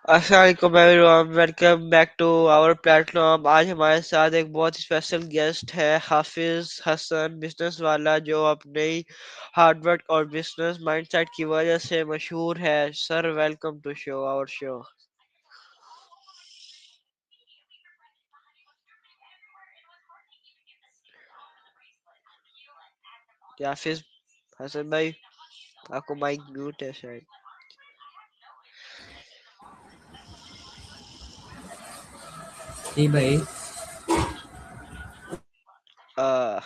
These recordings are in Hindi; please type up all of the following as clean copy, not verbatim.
अस्सलाम वालेकुम everyone, welcome back to our platform. आज हमारे साथ एक बहुत स्पेशल गेस्ट है, हाफिज हसन, बिजनेस वाला, जो अपने हार्डवर्क और बिजनेस माइंडसेट की वजह से मशहूर है। Sir, welcome to show our show. क्या हाफिज हसन भाई, आपको माइक म्यूट है शायद। जी भाई। आ,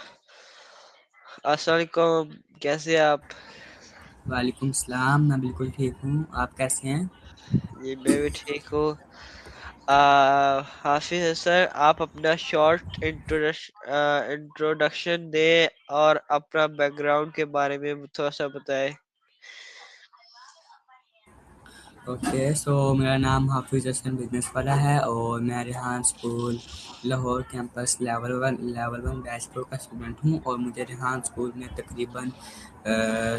अस्सलाम वालेकुम, कैसे हैं आप? वालेकुम सलाम, मैं बिल्कुल ठीक हूँ। आप कैसे हैं? ये मैं भी ठीक हूँ। हाफिज सर, आप अपना शॉर्ट इंट्रोडक्शन दें और अपना बैकग्राउंड के बारे में थोड़ा सा बताएं। ओके, सो मेरा नाम हाफिज हसन बिजनेस वाला है और मैं Rehan school Lahore campus level one batch pro का स्टूडेंट हूँ और मुझे रेहान स्कूल में तकरीबन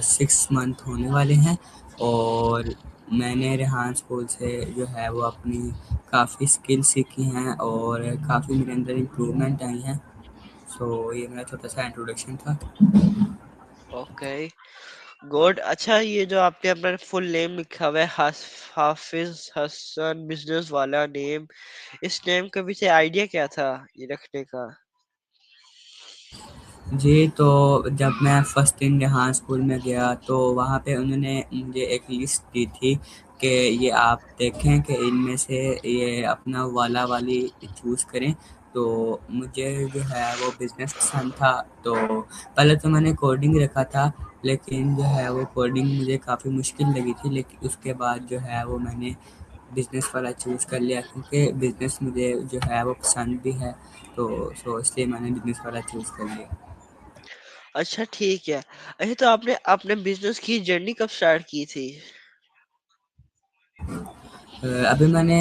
6 मंथ होने वाले हैं। और मैंने रेहान स्कूल से जो है वो अपनी काफ़ी स्किल सीखी हैं और काफ़ी मेरे अंदर इम्प्रूवमेंट आई हैं। सो ये मेरा छोटा सा इंट्रोडक्शन था। Okay, good. अच्छा, ये जो आपने अपना फुल नेम लिखा हुआ है, हाफिज हसन बिजनेस वाला नेम, इस नेम के पीछे आइडिया क्या था ये रखने का? जी, तो जब मैं फर्स्ट दिन यहाँ स्कूल में गया तो वहाँ पे उन्होंने मुझे एक लिस्ट दी थी कि ये आप देखें कि इनमें से ये अपना वाला वाली चूज़ करें। तो मुझे जो है वो बिज़नेस पसंद था। तो पहले तो मैंने कोडिंग रखा था, लेकिन जो है वो कोडिंग मुझे काफ़ी मुश्किल लगी थी। लेकिन उसके बाद जो है वो मैंने बिज़नेस वाला चूज़ कर लिया, क्योंकि बिज़नेस मुझे जो है वो पसंद भी है। तो इसलिए मैंने बिज़नेस वाला चूज़ कर लिया। अच्छा, ठीक है। अच्छा, तो आपने अपने बिजनेस की जर्नी कब स्टार्ट की थी? अभी मैंने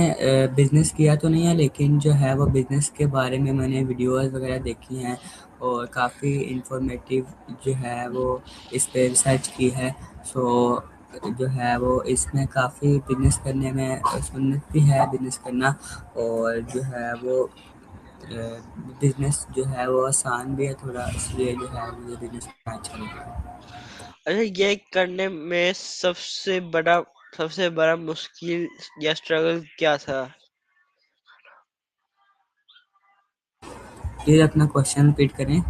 बिज़नेस किया तो नहीं है, लेकिन जो है वो बिज़नेस के बारे में मैंने वीडियोस वगैरह देखी हैं और काफ़ी इन्फॉर्मेटिव जो है वो इस पे रिसर्च की है। सो जो है वो इसमें काफ़ी बिज़नेस करने में सुन्नत भी है बिज़नेस करना। और जो है वो बिज़नेस जो है वो आसान भी है थोड़ा, इसलिए जो है मुझे बिज़नेस करना अच्छा लगता है। अच्छा, ये करने में सबसे बड़ा मुश्किल या स्ट्रगल क्या था? प्लीज़ अपना क्वेश्चन रिपीट करें,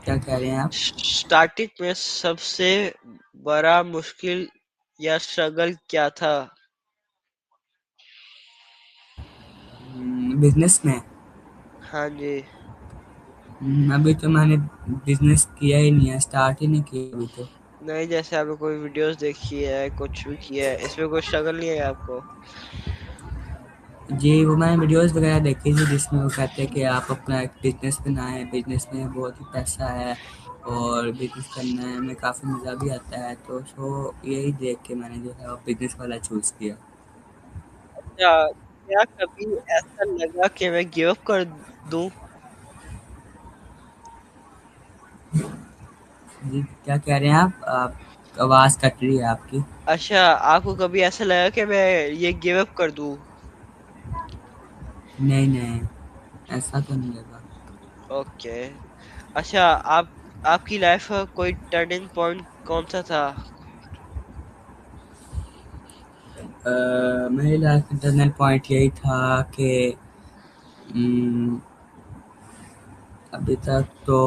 क्या कह रहे हैं आप? स्टार्टिंग में सबसे बड़ा मुश्किल या स्ट्रगल क्या था? बिज़नेस में? हाँ जी। अभी तो मैंने बिज़नेस किया ही नहीं है, स्टार्ट ही नहीं किया अभी तो। नहीं, जैसे आपने कोई वीडियोस देखी है, कुछ भी किया है, इसमें कोई स्ट्रगल नहीं है आपको? जी, वो मैंने वीडियोस वगैरह देखी थी जिसमें वो कहते हैं कि आप अपना एक बिज़नेस बनाएँ, बिज़नेस में बहुत ही पैसा है और बिज़नेस करने में काफ़ी मज़ा भी आता है। तो यही देख के मैंने जो है वो बिज़नेस वाला चूज़ किया। क्या क्या कभी ऐसा लगा कि मैं गिव अप कर दूं? जी, क्या कह रहे हैं आप? आवाज़ कट रही है आपकी। अच्छा, आपको कभी ऐसा लगा कि मैं ये गिव अप कर दूं? नहीं, नहीं, ऐसा तो नहीं लगा। ओके। अच्छा, आपकी लाइफ का कोई टर्निंग पॉइंट कौन सा था? मेरी लाइफ का टर्निंग पॉइंट यही था कि उम, अभी तक तो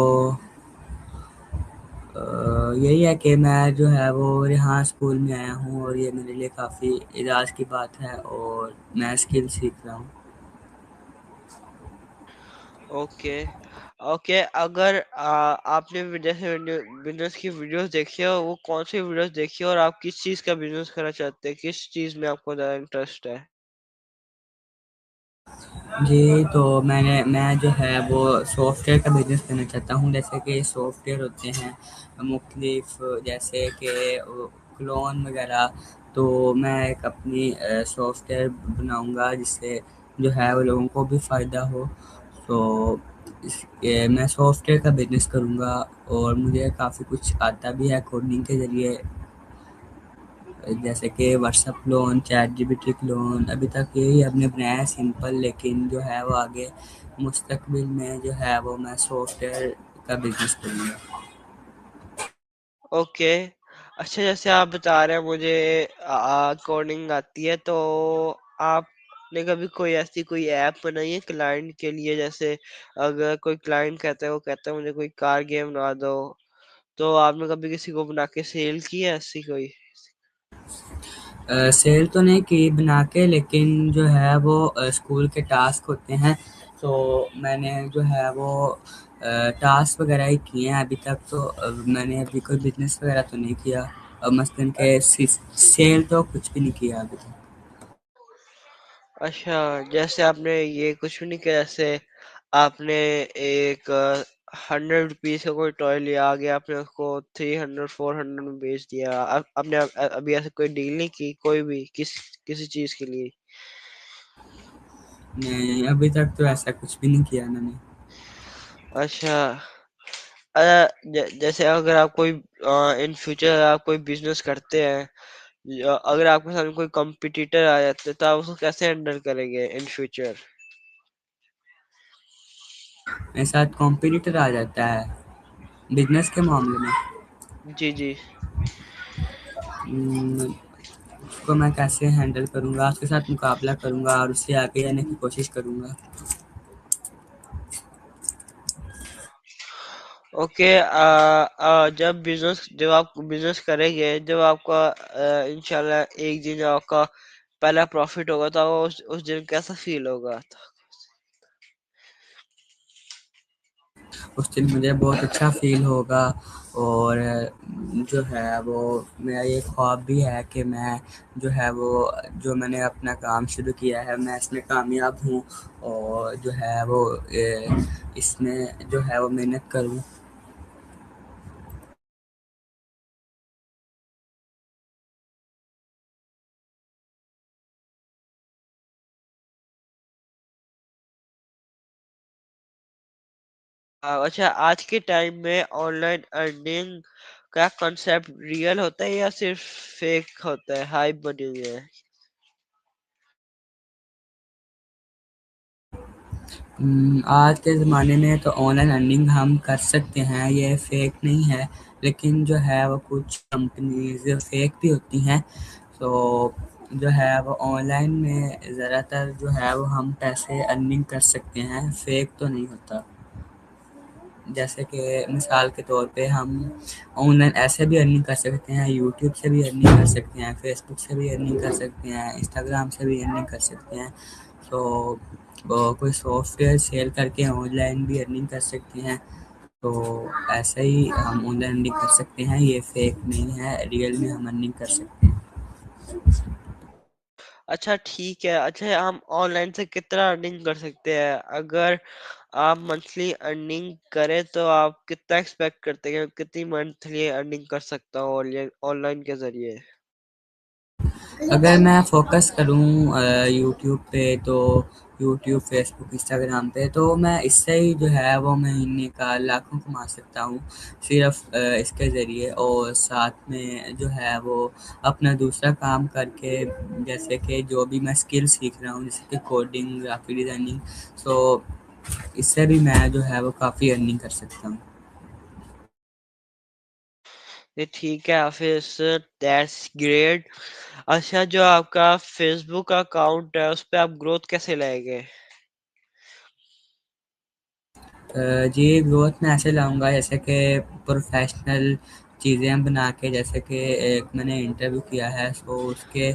यही है कि मैं जो है वो यहाँ स्कूल में आया हूँ और ये मेरे लिए काफ़ी एजाज़ की बात है और मैं स्किल सीख रहा हूँ। ओके। ओके, अगर आपने जैसे बिजनेस की वीडियोस देखी हो, वो कौन सी वीडियोस देखी हो और आप किस चीज का बिजनेस करना चाहते हैं, किस चीज में आपको ज्यादा इंटरेस्ट है? जी, तो मैं जो है वो सॉफ्टवेयर का बिज़नेस करना चाहता हूँ। जैसे कि सॉफ्टवेयर होते हैं मुख्तलिफ, जैसे कि क्लोन वगैरह। तो मैं एक अपनी सॉफ्टवेयर बनाऊँगा जिससे जो है वो लोगों को भी फ़ायदा हो। तो मैं सॉफ्टवेयर का बिज़नेस करूँगा और मुझे काफ़ी कुछ आता भी है कोडिंग के ज़रिए। जैसे कि WhatsApp loan, chat GPT loan, अभी तक यही हमने बनाया है सिंपल, लेकिन जो है वो आगे मुस्तकबिल में जो है वो मैं सॉफ्टवेयर का बिजनेस करूँगा। ओके। अच्छा, जैसे आप बता रहे हैं मुझे कोडिंग आती है, तो आपने कभी कोई ऐसी कोई ऐप बनाई है क्लाइंट के लिए? जैसे अगर कोई क्लाइंट कहता है, वो कहता है मुझे कोई कार गेम बना दो, तो आपने कभी किसी को बना के सेल की है ऐसी कोई? सेल तो नहीं की बना के, लेकिन जो है वो स्कूल के टास्क होते हैं, तो मैंने जो है वो टास्क वगैरह ही किए हैं अभी तक, तो मैंने अभी कोई बिजनेस वगैरह तो नहीं किया। मसलन के सेल तो कुछ भी नहीं किया अभी तक। अच्छा, जैसे आपने ये कुछ भी नहीं किया, जैसे आपने एक 100 रुपीज का कोई टॉय लिया, आगे आपने उसको 300 400 में बेच दिया, आपने अभी ऐसे कोई डील नहीं की कोई भी किसी चीज के लिए? नहीं, अभी तक तो ऐसा कुछ भी नहीं किया मैंने। अच्छा। जैसे अगर आप कोई इन फ्यूचर आप कोई बिजनेस करते हैं, अगर आपके सामने कोई कंपटीटर आ जाते हैं, तो आप उसको कैसे हैंडल करेंगे इन फ्यूचर? मेरे साथ कॉम्पिटिटर आ जाता है बिजनेस के मामले में। जी जी। हम्म, उसको मैं कैसे हैंडल करूँगा, उसके साथ मुकाबला करूँगा और उससे आगे आने की कोशिश करूँगा। ओके। जब आप बिजनेस करेंगे, जब आपका इंशाल्लाह एक दिन आपका पहला प्रॉफिट होगा, तो आपको उस दिन कैसा फील होगा? उस दिन मुझे बहुत अच्छा फ़ील होगा, और जो है वो मेरा ये ख्वाब भी है कि मैं जो है वो जो मैंने अपना काम शुरू किया है मैं इसमें कामयाब हूँ, और जो है वो इसमें जो है वो मेहनत करूँ। अच्छा, आज के टाइम में ऑनलाइन अर्निंग का कॉन्सेप्ट रियल होता है या सिर्फ फेक होता है, हाइप बनी हुई है? आज के ज़माने में तो ऑनलाइन अर्निंग हम कर सकते हैं, ये फेक नहीं है, लेकिन जो है वो कुछ कंपनीज फेक भी होती हैं, तो जो है वो ऑनलाइन में ज़्यादातर जो है वो हम पैसे अर्निंग कर सकते हैं, फेक तो नहीं होता। जैसे कि मिसाल के तौर पे हम ऑनलाइन ऐसे भी अर्निंग कर सकते हैं, यूट्यूब से भी अर्निंग कर सकते हैं, फेसबुक से भी अर्निंग कर सकते हैं, इंस्टाग्राम से भी अर्निंग कर सकते हैं। तो कोई सॉफ्टवेयर सेल करके ऑनलाइन भी अर्निंग कर सकते हैं, तो ऐसे ही हम ऑनलाइन अर्निंग कर सकते हैं, ये फेक नहीं है, रियल में हम अर्निंग कर सकते हैं। अच्छा ठीक है। अच्छा, हम ऑनलाइन से कितना अर्निंग कर सकते हैं? अगर आप मंथली अर्निंग करें, तो आप कितना एक्सपेक्ट करते हैं, कितनी मंथली अर्निंग कर सकता हूँ ऑनलाइन के जरिए? अगर मैं फ़ोकस करूँ यूट्यूब पे, तो यूट्यूब, फ़ेसबुक, इंस्टाग्राम पे, तो मैं इससे ही जो है वो महीने का लाखों कमा सकता हूँ, सिर्फ़ इसके ज़रिए, और साथ में जो है वो अपना दूसरा काम करके, जैसे कि जो भी मैं स्किल सीख रहा हूँ जैसे कि कोडिंग, ग्राफ़िक डिज़ाइनिंग, सो इससे भी मैं जो है वो काफ़ी अर्निंग कर सकता हूँ। ये ठीक है, हाफिज। That's great. अच्छा, जो आपका फेसबुक अकाउंट है, उस पे आप ग्रोथ कैसे लाएंगे? जी, ग्रोथ मैं ऐसे लाऊँगा जैसे कि प्रोफ़ेशनल चीज़ें बना के, जैसे कि एक मैंने इंटरव्यू किया है, सो उसके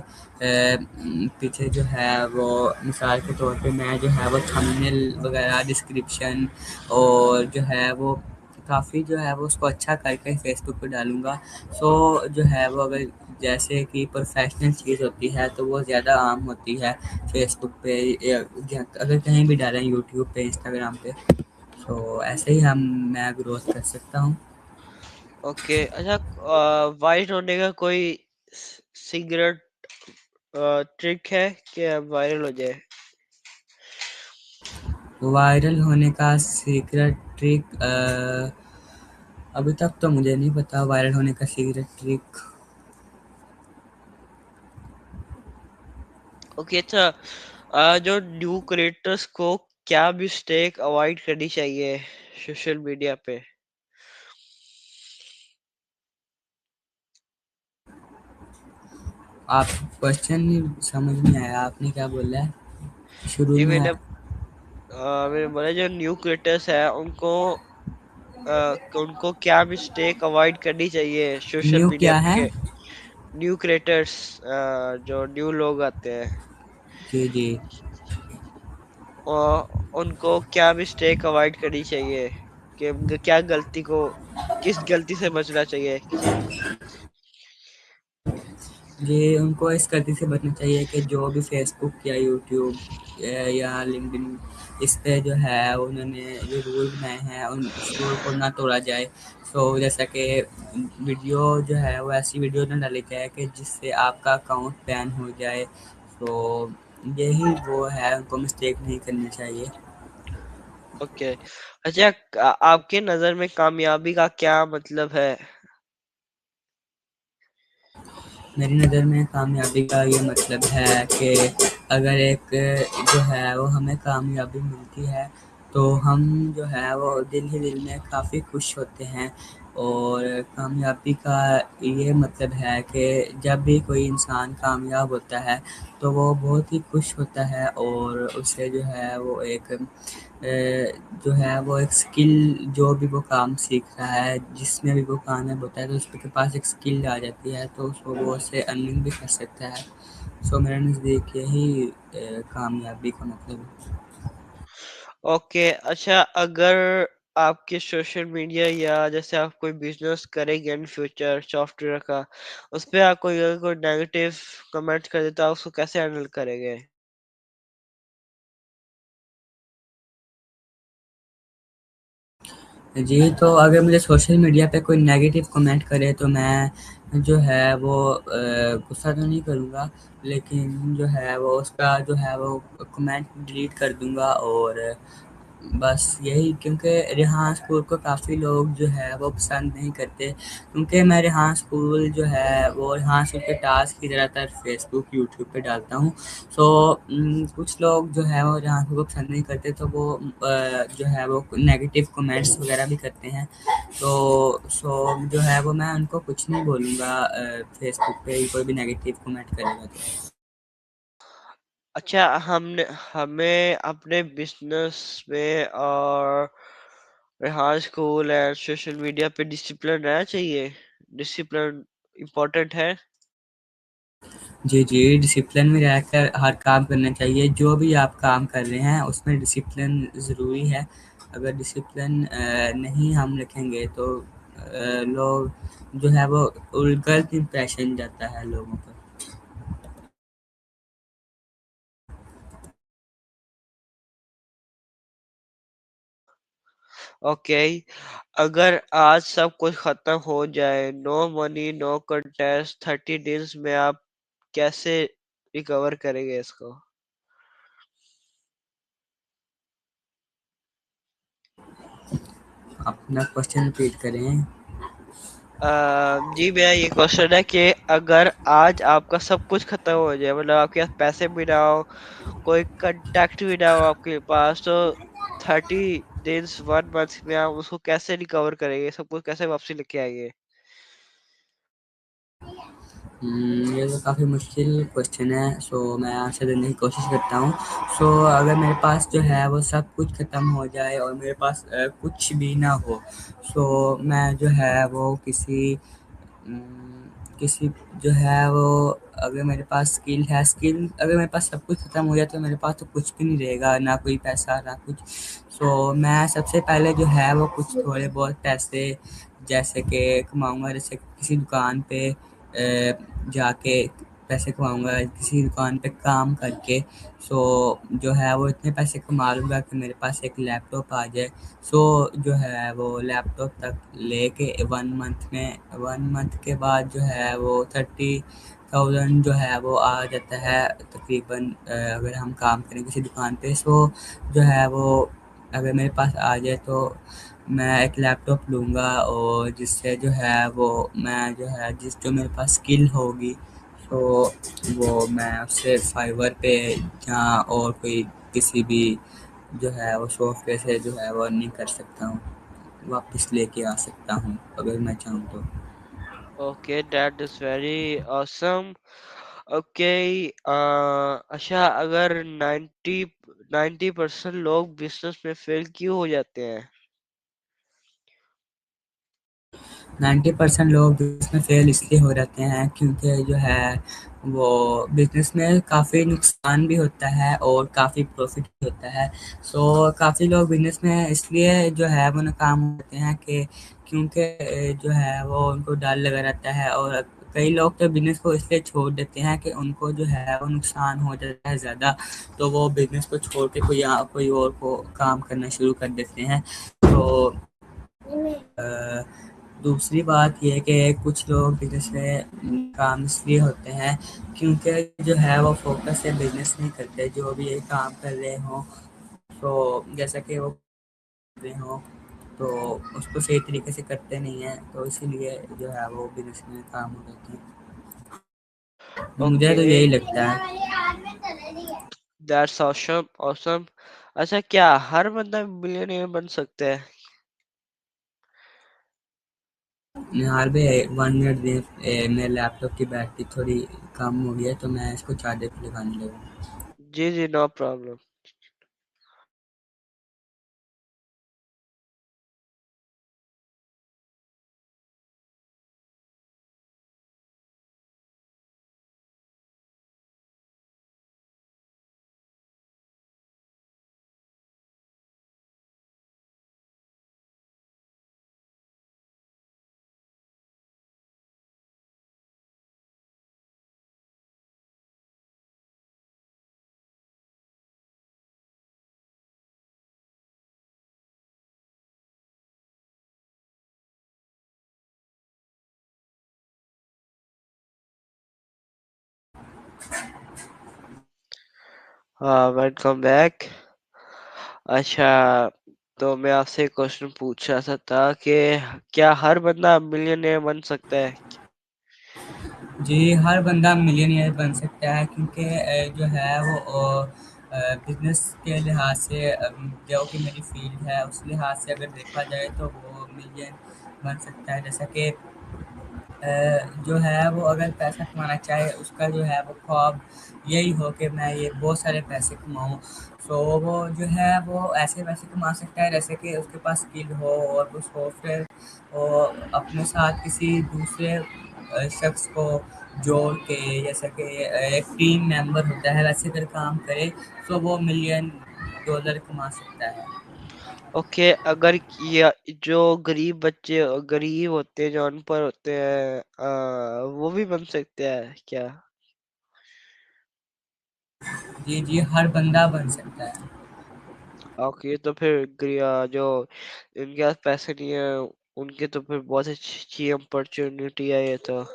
पीछे जो है वो मिसाल के तौर पे मैं जो है वो थंबनेल वगैरह, डिस्क्रिप्शन, और जो है वो काफ़ी जो है वो उसको अच्छा करके फ़ेसबुक पे डालूँगा। सो जो है वो अगर जैसे कि प्रोफ़ेशनल चीज़ होती है तो वो ज़्यादा आम होती है फ़ेसबुक पे, या अगर कहीं भी डालें, यूट्यूब पे, इंस्टाग्राम पे, तो ऐसे ही हम मैं ग्रोथ कर सकता हूँ। ओके। अच्छा, वाइट होने का कोई सिगरेट ट्रिक है कि वायरल हो जाए? वायरल होने का सीक्रेट ट्रिक अभी तक तो मुझे नहीं पता, वायरल होने का सीक्रेट ट्रिक। ओके, अच्छा। जो न्यू क्रिएटर्स को क्या मिस्टेक अवॉइड करनी चाहिए सोशल मीडिया पे? आप क्वेश्चन समझ नहीं आया, आपने क्या बोला है शुरू जी, में? मैंने बोला जो न्यू क्रिएटर्स है उनको क्या मिस्टेक अवॉइड करनी चाहिए सोशल न्यू मीडिया क्या है? पे? न्यू क्रिएटर्स, जो न्यू लोग आते हैं, जी जी। और उनको क्या मिस्टेक अवॉइड करनी चाहिए, कि उनका क्या गलती को, किस गलती से बचना चाहिए? ये उनको इस गलती से बचना चाहिए कि जो भी फेसबुक या यूट्यूब या लिंक्डइन, इस पे जो है उन्होंने जो रूल बनाए हैं उन उस रूल को ना तोड़ा जाए। सो जैसा कि वीडियो जो है वो ऐसी वीडियो ना डाली जाए कि जिससे आपका अकाउंट बैन हो जाए। तो यही वो है, उनको मिस्टेक नहीं करनी चाहिए। ओके, अच्छा। आपके नजर में कामयाबी का क्या मतलब है? मेरी नज़र में कामयाबी का ये मतलब है कि अगर एक जो है वो हमें कामयाबी मिलती है तो हम जो है वो दिल ही दिल में काफ़ी खुश होते हैं। और कामयाबी का ये मतलब है कि जब भी कोई इंसान कामयाब होता है तो वो बहुत ही खुश होता है, और उसे जो है वो एक जो है वो एक स्किल, जो भी वो काम सीख रहा है, जिसमें भी वो कामयाब होता है तो उसके पास एक स्किल आ जाती है, तो उसको वो उससे अर्निंग भी कर सकता है। सो मेरे नज़दीक यही कामयाबी का मतलब है। ओके, अच्छा। अगर आपके सोशल मीडिया या जैसे आप कोई बिजनेस करेंगे इन फ्यूचर सॉफ्टवेयर का, उस पे आप कोई अगर कोई नेगेटिव कमेंट कर देता, आप उसको कैसे हैंडल करेंगे? जी, तो अगर मुझे सोशल मीडिया पे कोई नेगेटिव कमेंट करे तो मैं जो है वो गुस्सा तो नहीं करूँगा, लेकिन जो है वो उसका जो है वो कमेंट डिलीट कर दूँगा। और बस यही, क्योंकि रेहान स्कूल को काफ़ी लोग जो है वो पसंद नहीं करते, क्योंकि मैं रेहान स्कूल जो है वो रेहान स्कूल के टास्क ही ज़्यादातर फेसबुक यूट्यूब पे डालता हूँ। सो कुछ लोग जो है वो रेहान स्कूल को पसंद नहीं करते, तो वो जो है वो नेगेटिव कमेंट्स वगैरह भी करते हैं। तो सो जो है वो मैं उनको कुछ नहीं बोलूँगा फेसबुक पे कोई भी नेगेटिव कमेंट करेगा तो। अच्छा, हमने हमें अपने बिजनेस में और हर स्कूल एंड सोशल मीडिया पे डिसिप्लिन रहना चाहिए। डिसिप्लिन इम्पोर्टेंट है। जी, जी, डिसिप्लिन में रहकर हर काम करना चाहिए। जो भी आप काम कर रहे हैं उसमें डिसिप्लिन ज़रूरी है। अगर डिसिप्लिन नहीं हम रखेंगे तो लोग जो है वो गलत इंप्रेशन जाता है लोगों पर। ओके, अगर आज सब कुछ खत्म हो जाए, no money no contest, 30 days में आप कैसे रिकवर करेंगे इसको? अपना क्वेश्चन रिपीट करें। जी, मेरा ये क्वेश्चन है कि अगर आज आपका सब कुछ खत्म हो जाए, मतलब आपके पास पैसे भी ना हो, कोई कांटेक्ट भी ना हो आपके पास, तो 30 डेज 1 मंथ में आप उसको कैसे रिकवर करेंगे, सब कुछ कैसे वापसी लेके आएंगे? ये तो काफ़ी मुश्किल क्वेश्चन है, सो मैं आंसर देने की कोशिश करता हूँ। सो अगर मेरे पास जो है वो सब कुछ ख़त्म हो जाए और मेरे पास कुछ भी ना हो, सो मैं जो है वो किसी जो है वो, अगर मेरे पास स्किल है, स्किल अगर मेरे पास सब कुछ ख़त्म हो जाए तो मेरे पास तो कुछ भी नहीं रहेगा, ना कोई पैसा ना कुछ। सो मैं सबसे पहले जो है वो कुछ थोड़े बहुत पैसे जैसे कि कमाऊँगा, जैसे किसी दुकान पे जाके पैसे कमाऊँगा, किसी दुकान पे काम करके। सो जो है वो इतने पैसे कमा लूँगा कि मेरे पास एक लैपटॉप आ जाए। सो जो है वो लैपटॉप तक लेके 1 मंथ के बाद जो है वो 30,000 जो है वो आ जाता है तकरीबन, अगर हम काम करें किसी दुकान पे। सो जो है वो अगर मेरे पास आ जाए तो मैं एक लैपटॉप लूँगा, और जिससे जो है वो मैं जो है जिस जो मेरे पास स्किल होगी, तो वो मैं उससे फाइवर पे जहाँ और कोई किसी भी जो है वो सॉफ्टवेयर से जो है वो अर्निंग कर सकता हूँ, वापस लेके आ सकता हूँ अगर मैं चाहूँ तो। Okay, that is very awesome. Okay, अच्छा, अगर 90% लोग बिजनेस में फेल क्यों हो जाते हैं? 90% लोग बिजनेस में फेल इसलिए हो जाते हैं क्योंकि जो है वो बिजनेस में काफ़ी नुकसान भी होता है और काफ़ी प्रॉफिट भी होता है। सो काफ़ी लोग बिजनेस में इसलिए जो है वो नाकाम होते हैं कि क्योंकि जो है वो उनको डर लगा रहता है, और कई लोग तो बिजनेस को इसलिए छोड़ देते हैं कि उनको जो है वो नुकसान हो जाता है ज़्यादा, तो वो बिजनेस को छोड़ के कोई और को काम करना शुरू कर देते हैं। तो अ, दूसरी बात ये है कि कुछ लोग बिजनेस में काम इसलिए होते हैं क्योंकि जो है वो फोकस से बिजनेस नहीं करते, जो भी ये काम कर रहे हों तो जैसा कि वो कर रहे हों तो उसको सही तरीके से करते नहीं हैं, तो इसीलिए जो है वो बिजनेस में काम हो जाते हैं। मुझे ओके, तो यही लगता है। That's awesome awesome. अच्छा, क्या हर बंदा मिलियनेयर बन सकता है? निहार भाई 1 मिनट दें, मेरे लैपटॉप की बैटरी थोड़ी कम हो गई है तो मैं इसको चार्जर पे लगाने लगा। जी जी, नो प्रॉब्लम। हाँ, वेलकम बैक। अच्छा, तो मैं आपसे एक क्वेश्चन पूछ रहा था कि क्या हर बंदा मिलियनेयर बन सकता है? जी, हर बंदा मिलियनेयर बन सकता है क्योंकि जो है वो बिज़नेस के लिहाज से जो कि मेरी फ़ील्ड है उस लिहाज से अगर देखा जाए तो वो मिलियन बन सकता है। जैसा कि जो है वो अगर पैसा कमाना चाहे उसका जो है वो ख्वाब यही हो कि मैं ये बहुत सारे पैसे कमाऊँ, तो वो जो है वो ऐसे पैसे कमा सकता है जैसे कि उसके पास स्किल हो और वो सॉफ्टवेयर और अपने साथ किसी दूसरे शख्स को जोड़ के, जैसे कि एक टीम मेंबर होता है वैसे अगर काम करे तो वो मिलियन डॉलर कमा सकता है। ओके, अगर ये जो गरीब बच्चे गरीब होते हैं, जो अनपढ़ होते हैं, वो भी बन सकते हैं क्या? जी जी, हर बंदा बन सकता है। ओके, तो फिर जो इनके पास पैसे नहीं है, उनके तो फिर बहुत अच्छी अपॉर्चुनिटी है ये तो।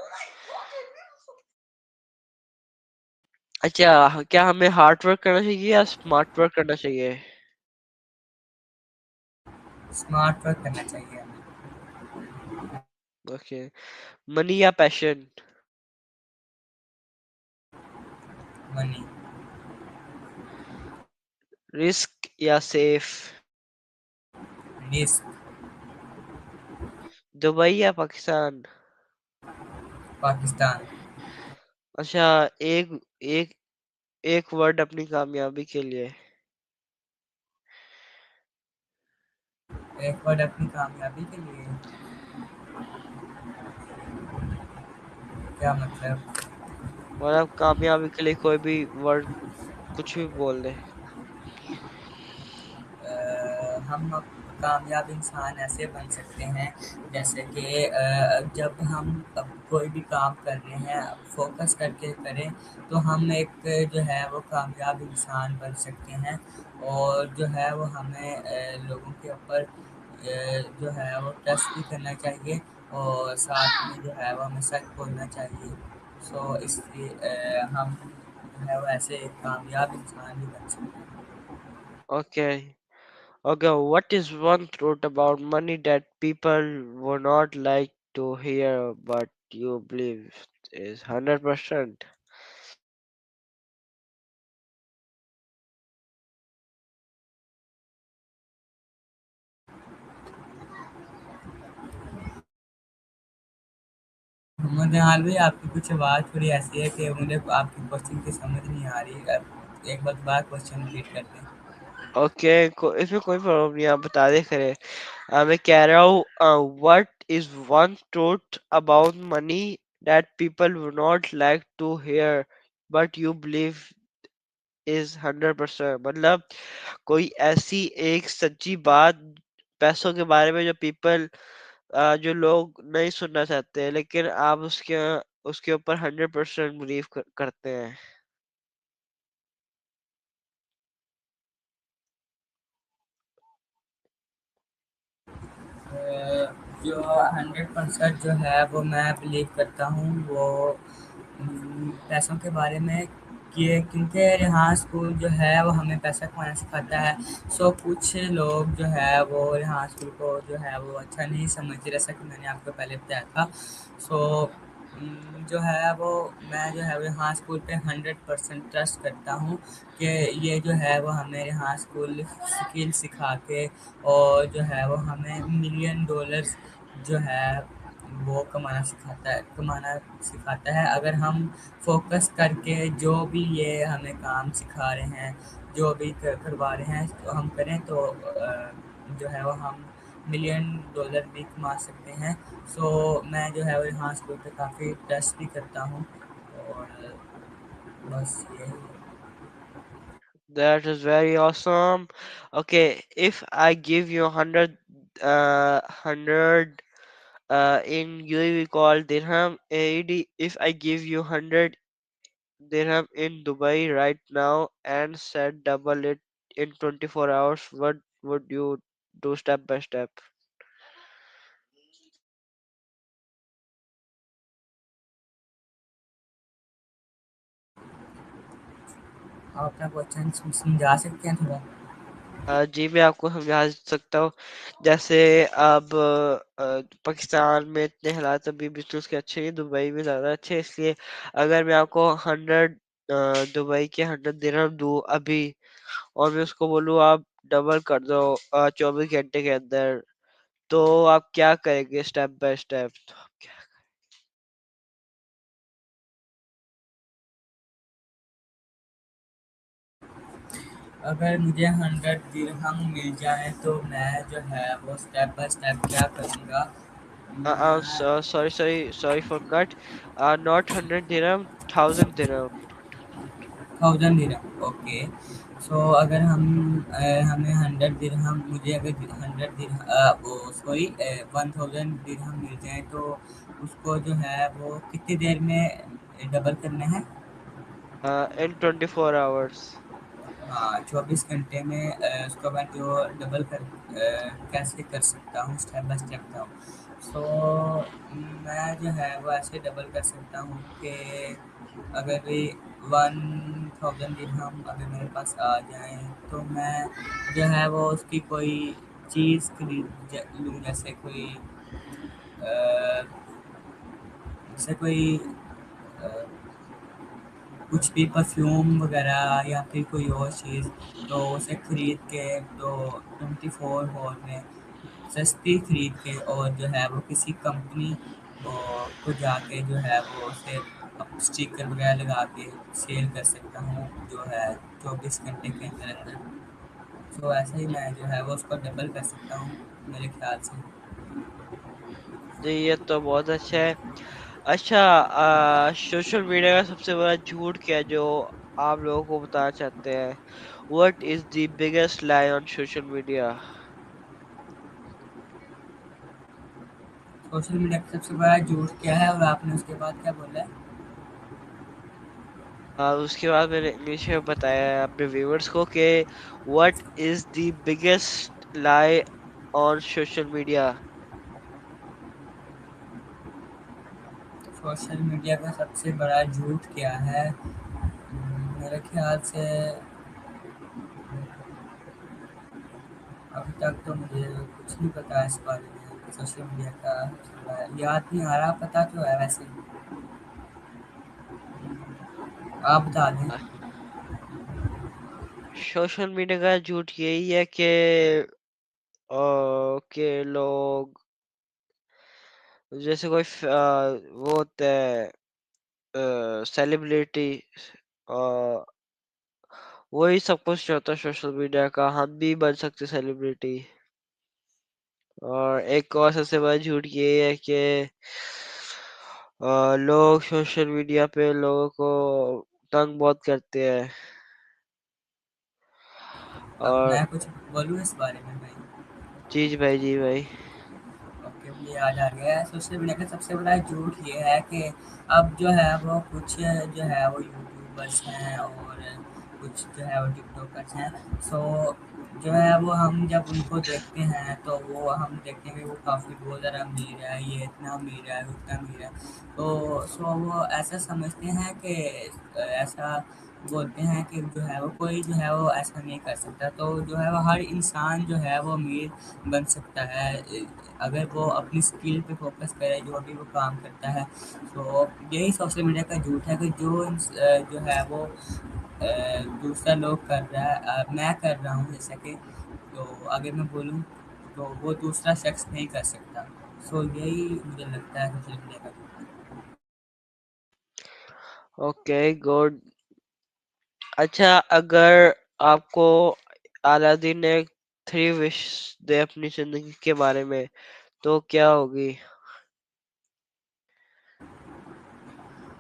अच्छा, क्या हमें हार्ड वर्क करना चाहिए या स्मार्ट वर्क करना चाहिए? स्मार्ट वर्क करना चाहिए हमें। ओके, मनी या पैशन? मनी। रिस्क या सेफ? रिस्क। दुबई या पाकिस्तान? पाकिस्तान। अच्छा, एक एक एक वर्ड अपनी कामयाबी के लिए। एक वर्ड अपनी कामयाबी के लिए। क्या मतलब? मतलब कामयाबी के लिए कोई भी वर्ड, कुछ भी बोल दे। हम कामयाब इंसान ऐसे बन सकते हैं जैसे कि जब हम अब कोई भी काम कर रहे हैं फोकस करके करें तो हम एक जो है वो कामयाब इंसान बन सकते हैं। और जो है वो हमें लोगों के ऊपर जो है वो ट्रस्ट भी करना चाहिए, और साथ में जो है वो हमें सच बोलना चाहिए। सो इसलिए हम जो है वो ऐसे एक कामयाब इंसान भी बन सकते हैं। Okay. Okay, what is one truth about money that people would not like to hear, but you believe is 100%. Mohammad निहाल भाई, आपकी कुछ आवाज़ थोड़ी ऐसी है कि मुझे आपकी क्वेश्चन की समझ नहीं आ रही। एक बार दोबारा क्वेश्चन रिपीट कर दें। ओके, इसमें कोई प्रॉब्लम नहीं, आप बता दे करें। मैं कह रहा हूँ, what is one truth about money that people would not like to hear but you believe is 100%। मतलब कोई ऐसी एक सच्ची बात पैसों के बारे में जो जो लोग नहीं सुनना चाहते हैं, लेकिन आप उसके उसके ऊपर 100% बिलीव करते हैं। जो 100% जो है वो मैं बिलीव करता हूँ वो पैसों के बारे में, कि क्योंकि यहाँ स्कूल जो है वो हमें पैसा कमाना सिखाता है। सो कुछ लोग जो है वो यहाँ स्कूल को जो है वो अच्छा नहीं समझते, जैसा कि मैंने आपको पहले बताया था। सो जो है वो मैं जो है वो यहाँ स्कूल पे 100% ट्रस्ट करता हूँ कि ये जो है वो हमें यहाँ स्कूल स्किल सिखा के और जो है वो हमें मिलियन डॉलर्स जो है वो कमाना सिखाता है अगर हम फोकस करके जो भी ये हमें काम सिखा रहे हैं, जो भी करवा रहे हैं तो हम करें तो जो है वो हम मिलियन डॉलर भी कमा सकते हैं। सो मैं जो है वो यहाँ स्कूल पे काफ़ी ट्रस्ट भी करता हूँ और बस यही। That is very awesome. Okay, if I give you 100 in UAE we call dirham AED, if I give you 100 dirham in Dubai right now and said double it in 24 hours, what would you do step by step? आप अपना क्वेश्चन समझा सकते हैं थोड़ा? जी मैं आपको समझा सकता हूँ। जैसे अब पाकिस्तान में इतने हालात अभी बिजनेस के अच्छे नहीं, दुबई में ज़्यादा अच्छे, इसलिए अगर मैं आपको 100 दुबई के 100 दिरहम दूँ अभी, और मैं उसको बोलूँ आप डबल कर दो 24 घंटे के अंदर, तो आप क्या करेंगे स्टेप बाय स्टेप? अगर मुझे 100 दिरहम मिल जाए तो मैं जो है वो स्टेप बाय स्टेप क्या करूँगा। मैं Sorry for cut. Not 100 dirham, 1000 dirham. 1000 dirham, okay. सो अगर हमें 100 दिरहम, मुझे अगर 100 दिरहम वो सॉरी 1000 दिरहम मिल जाए तो उसको जो है वो कितनी देर में डबल करना है? In 24 hours. हाँ, 24 घंटे में उसको मैं जो डबल कैसे कर सकता हूँ स्टेप बाय स्टेप बताऊँ। सो मैं जो है वो ऐसे डबल कर सकता हूँ कि अगर भी 1000 दिरहम अगर मेरे पास आ जाए तो मैं जो है वो उसकी कोई चीज़ खरीद लूँ, अ, जैसे कोई अ, कुछ भी परफ्यूम वगैरह या फिर कोई और चीज़, तो उसे खरीद के तो 24 आवर में सस्ती खरीद के और जो है वो किसी कंपनी को जाके जो है वो उसे स्टिकर वगैरह लगा के सेल कर सकता हूँ जो है 24 घंटे के अंदर अंदर। तो ऐसे ही मैं जो है वो उसको डबल कर सकता हूँ मेरे ख्याल से। जी ये तो बहुत अच्छा है। अच्छा, सोशल मीडिया का सबसे बड़ा झूठ क्या है जो आप लोगों को बताना चाहते हैं? What is the biggest lie on social media? Social media का सबसे बड़ा झूठ क्या है और आपने उसके बाद क्या बोला है? उसके बाद मैंने इंग्लिश में बताया है अपने व्यूअर्स को कि What is the biggest lie on social media? Social media का सबसे बड़ा झूठ क्या है? मेरे ख्याल से अभी तक तो मुझे कुछ नहीं पता है इस बारे में। सोशल मीडिया का याद नहीं आ रहा, पता तो है वैसे, आप बता दें। सोशल मीडिया का झूठ यही है कि लोग जैसे कोई वो होता है सेलिब्रिटी, वही सब कुछ होता है सोशल मीडिया का, हम भी बन सकते सेलिब्रिटी। और एक और सबसे बड़ा झूठ ये है कि लोग सोशल मीडिया पे लोगों को तंग बहुत करते हैं। अब और मैं कुछ बोलूँ इस बारे में भाई? जी भाई। ओके, मुझे याद आ गया है। सोशल मीडिया का सबसे बड़ा झूठ ये है कि अब जो है वो कुछ जो है वो यूट्यूबर्स हैं और कुछ जो है वो टिकटॉकर्स हैं। सो जो है वो हम जब उनको देखते हैं तो वो हम देखते हैं कि वो काफ़ी बहुत ज़्यादा अमीर है, ये इतना अमीर है, वो इतना अमीर है। तो सो वो ऐसा समझते हैं कि ऐसा बोलते हैं कि जो है वो कोई जो है वो ऐसा नहीं कर सकता। तो जो है वो हर इंसान जो है वो अमीर बन सकता है अगर वो अपनी स्किल पे फोकस करे, जो भी वो काम करता है। तो यही सोशल मीडिया का झूठ है कि जो है वो दूसरा लोग कर रहा है, मैं कर रहा हूँ जैसा कि, तो अगर मैं बोलूँ तो वो दूसरा शख्स नहीं कर सकता। सो यही मुझे लगता है सोशल मीडिया का झूठ है। Okay good. अच्छा, अगर आपको अलादीन ने थ्री विश दे अपनी जिंदगी के बारे में, तो क्या होगी?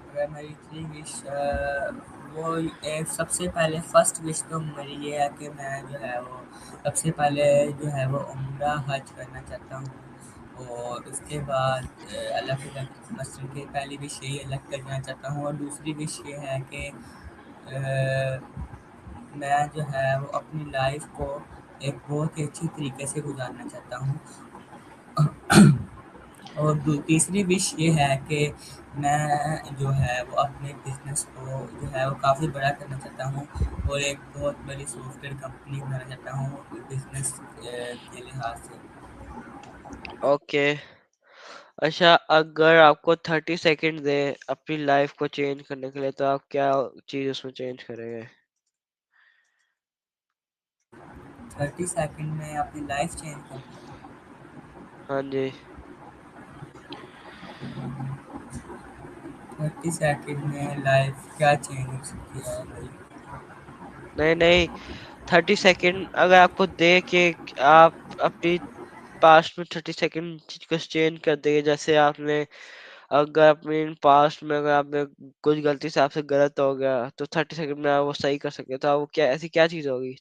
अगर मेरी थ्री विश, वो एक सबसे पहले फर्स्ट विश तो मेरी ये है कि मैं जो है वो सबसे पहले जो है वो उम्रा हज करना चाहता हूँ। और उसके बाद अल्लाह के मसल के पहली विश यही अल्लाह करना चाहता हूँ। और दूसरी विश ये है कि मैं जो है वो अपनी लाइफ को एक बहुत ही अच्छी तरीके से गुजारना चाहता हूँ। और तीसरी विश ये है कि मैं जो है वो अपने बिजनेस को जो है वो काफ़ी बड़ा करना चाहता हूँ और एक बहुत बड़ी सॉफ्टवेयर कंपनी बनाना चाहता हूँ बिजनेस के लिहाज से। ओके। अच्छा, अगर आपको 30 सेकंड दे अपनी लाइफ को चेंज करने के लिए, तो आप क्या चीज उसमें चेंज करेंगे? 30 सेकेंड में अपनी लाइफ चेंज करनी है? हाँ जी। 30 सेकेंड में लाइफ क्या चेंज हो सकती है भाई? नहीं नहीं, 30 सेकंड अगर आपको दे कि आप अपनी पास्ट में 30 सेकंड कुछ चेंज कर देंगे, जैसे आपने अगर अपने पास्ट में अगर आपने कुछ गलती से आपसे गलत हो गया, तो 30 सेकंड में आप वो सही कर सके, तो आप वो क्या ऐसी क्या चीज होगी?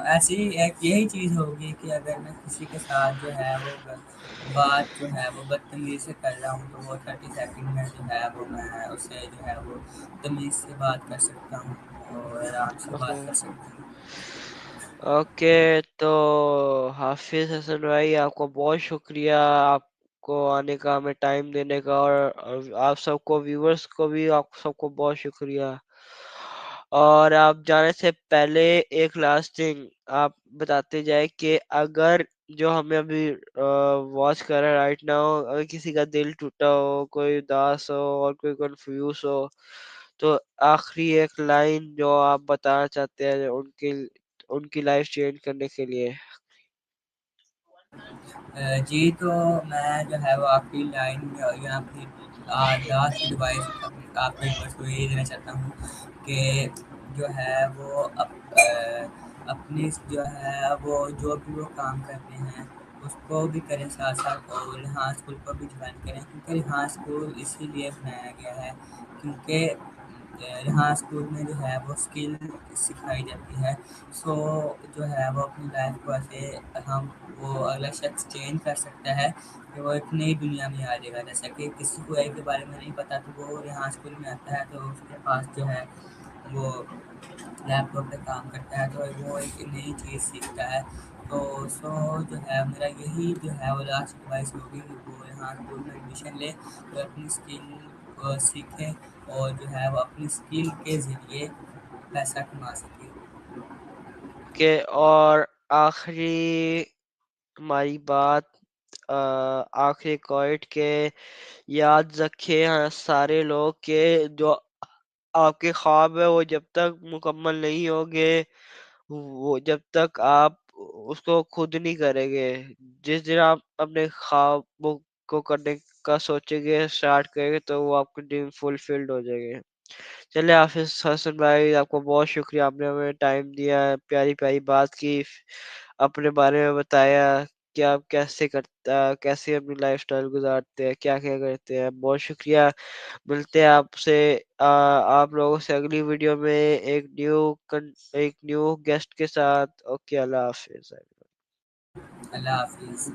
ऐसी एक यही चीज़ होगी कि अगर मैं किसी के साथ जो है वो बात जो है वो बदतमीज़ी से कर रहा हूँ, तो वो 30 सेकंड में जो है वो मैं उससे जो है वो तमीज़ से बात कर सकता हूँ और आराम से ओके। बात कर सकता हूँ। ओके, तो हाफिज हसन भाई, आपको बहुत शुक्रिया, आपको आने का, हमें टाइम देने का, और आप सबको व्यूवर्स को भी आप सबको बहुत शुक्रिया। और आप जाने से पहले एक लास्ट थिंग आप बताते जाए कि अगर जो हमें अभी वॉच कर रहा है राइट नाउ, अगर किसी का दिल टूटा हो, कोई उदास हो और कोई कंफ्यूज हो, तो आखिरी एक लाइन जो आप बताना चाहते हैं उनकी उनकी लाइफ चेंज करने के लिए। जी, तो मैं जो है वो आपकी लाइन या अपनी लास्ट एडवाइस अपनी आपके व्यूअर्स को यही देना चाहता हूँ कि जो है वो अपनी जो है वो जो भी वो काम करते हैं उसको भी करें साथ साथ, और रिहान स्कूल को भी ज्वाइन करें, क्योंकि रिहान स्कूल इसीलिए बनाया गया है क्योंकि यहाँ स्कूल में जो है वो स्किल सिखाई जाती है। सो जो है वो अपनी लाइफ को ऐसे हम वो अगला शख्स चेंज कर सकता है कि वो एक नई दुनिया में आ जाएगा। जैसा कि किसी को एआई के बारे में नहीं पता, तो वो यहाँ स्कूल में आता है तो उसके पास जो है वो लैपटॉप पे काम करता है, तो वो एक नई चीज़ सीखता है। तो सो जो है मेरा यही जो है वो लास्ट एडवाइस होगी कि वो यहाँ स्कूल में एडमिशन ले, वो अपनी स्किल सीखे और जो है वो अपनी स्किल के ज़रिए पैसा कमा सके। के और आखिरी हमारी बात आखिरी क्वाइट के याद रखे हैं सारे लोग के जो आपके ख्वाब है वो जब तक मुकम्मल नहीं होंगे, वो जब तक आप उसको खुद नहीं करेंगे। जिस दिन आप अपने ख्वाबों को करने का सोचेंगे, स्टार्ट करेंगे, तो वो आपके ड्रीम फुलफिल्ड हो जाएंगे। चलिए हाफिज हसन भाई, आपको बहुत शुक्रिया, आपने हमें टाइम दिया, प्यारी प्यारी बात की, अपने बारे में बताया कि आप कैसे करता, कैसे अपनी लाइफस्टाइल गुजारते हैं, क्या क्या करते हैं। बहुत शुक्रिया। मिलते हैं आपसे आप लोगों से अगली वीडियो में एक न्यू गेस्ट के साथ। ओके, अल्लाह हाफिज। अल्लाह हाफिज़।